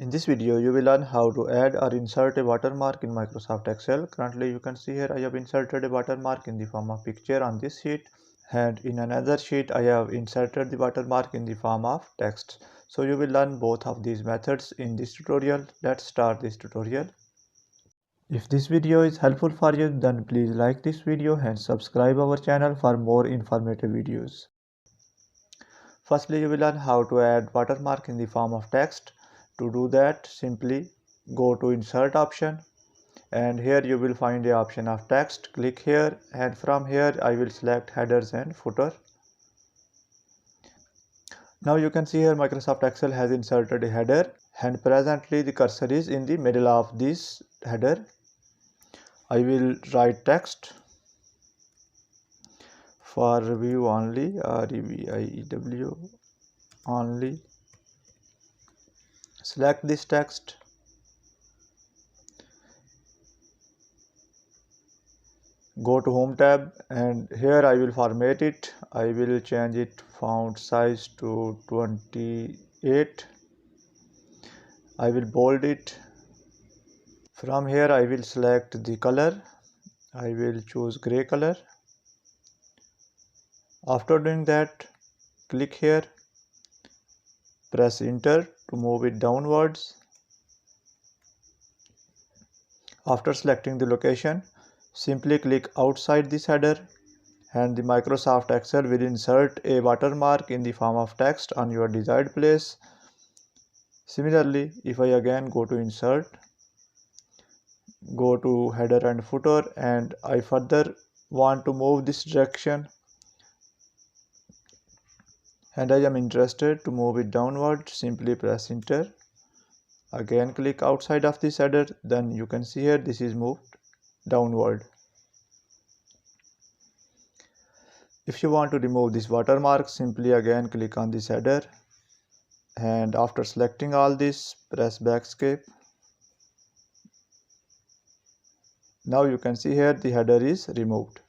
In this video, you will learn how to add or insert a watermark in Microsoft Excel. Currently, you can see here I have inserted a watermark in the form of picture on this sheet, and in another sheet I have inserted the watermark in the form of text. So you will learn both of these methods in this tutorial. Let's start this tutorial. If this video is helpful for you, then please like this video and subscribe our channel for more informative videos. Firstly, you will learn how to add watermark in the form of text. To do that, simply go to Insert option, and here you will find the option of text. Click here, and from here I will select headers and footer. Now you can see here Microsoft Excel has inserted a header, and presently the cursor is in the middle of this header. I will write text for review only, review only. Select this text, go to Home tab, and here I will format it. I will change it font size to 28. I will bold it. From here I will select the color. I will choose gray color. After doing that, click here, press enter to move it downwards. After selecting the location, simply click outside this header, and the Microsoft Excel will insert a watermark in the form of text on your desired place. Similarly, if I again go to Insert, go to Header and Footer, and I further want to move this direction, and I am interested to move it downward, simply press enter. Again click outside of this header, then you can see here this is moved downward. If you want to remove this watermark, simply again click on this header, and after selecting all this, press backscape. Now you can see here the header is removed.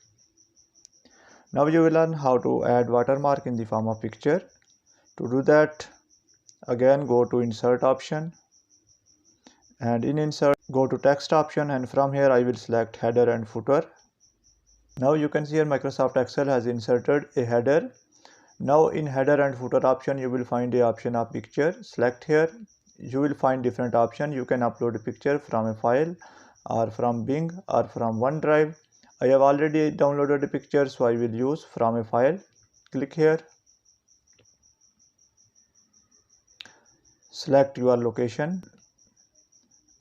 Now you will learn how to add watermark in the form of picture. To do that, again go to Insert option, and in Insert go to Text option, and from here I will select Header and Footer. Now you can see here Microsoft Excel has inserted a header. Now in Header and Footer option you will find the option of picture. Select here. You will find different options. You can upload a picture from a file, or from Bing, or from OneDrive. I have already downloaded a picture, so I will use from a file. Click here. Select your location.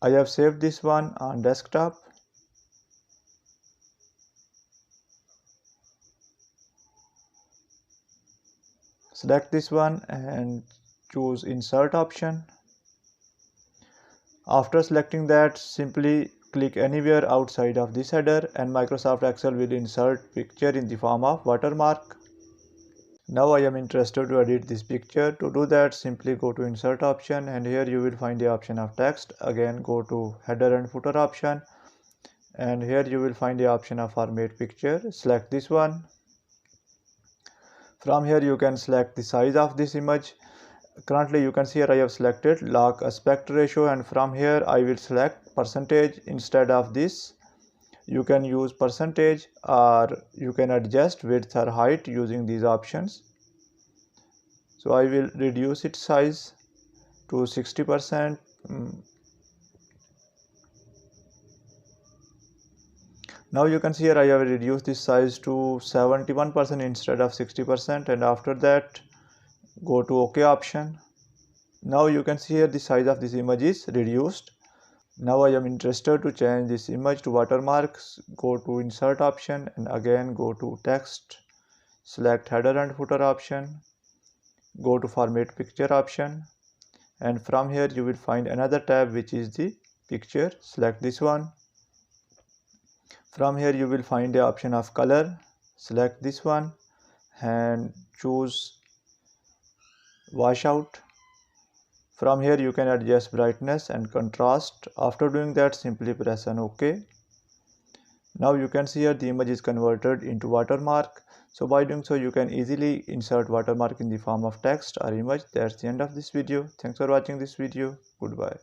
I have saved this one on desktop. Select this one and choose Insert option. After selecting that, simply click anywhere outside of this header, and Microsoft Excel will insert picture in the form of watermark. Now I am interested to edit this picture. To do that, simply go to Insert option, and here you will find the option of text. Again go to Header and Footer option, and here you will find the option of Format Picture. Select this one. From here you can select the size of this image. Currently you can see here I have selected log aspect ratio, and from here I will select percentage instead of this. You can use percentage, or you can adjust width or height using these options. So I will reduce its size to 60%. Now you can see here I have reduced this size to 71% instead of 60%, and after that go to OK option. Now you can see here the size of this image is reduced. Now I am interested to change this image to watermarks. Go to Insert option, and again go to Text. Select Header and Footer option. Go to Format Picture option, and from here you will find another tab which is the picture. Select this one. From here you will find the option of color. Select this one and choose washout. From here you can adjust brightness and contrast. After doing that, simply press on OK. Now you can see here the image is converted into watermark. So by doing so, you can easily insert watermark in the form of text or image. That's the end of this video. Thanks for watching this video. Goodbye.